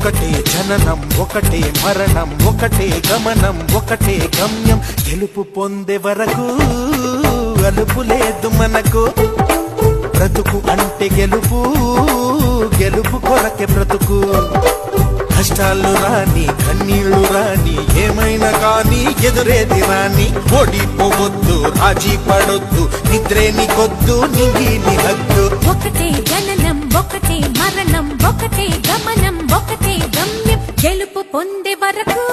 ఒకటే జననం ఒకటే మరణం ఒకటే గమనం ఒకటే గమ్యం గెలుపు పొందే వరకు అలుపు లేదు మనకు బ్రతుకు అంటే గెలుపు గెలుపు కొరకే బ్రతుకు కష్టాలు రాని కన్నీళ్లు రాని ఏమైనా కానీ ఎదురేది రాని ఓడిపోవద్దు రాజీ పడొద్దు నిద్రేని కొద్దు నింగిని హద్దు ఒకటే జననం ఒకటే మరణం ఒకటే గమనం ఒకటే గమ్యం గెలుపు పొందే వరకు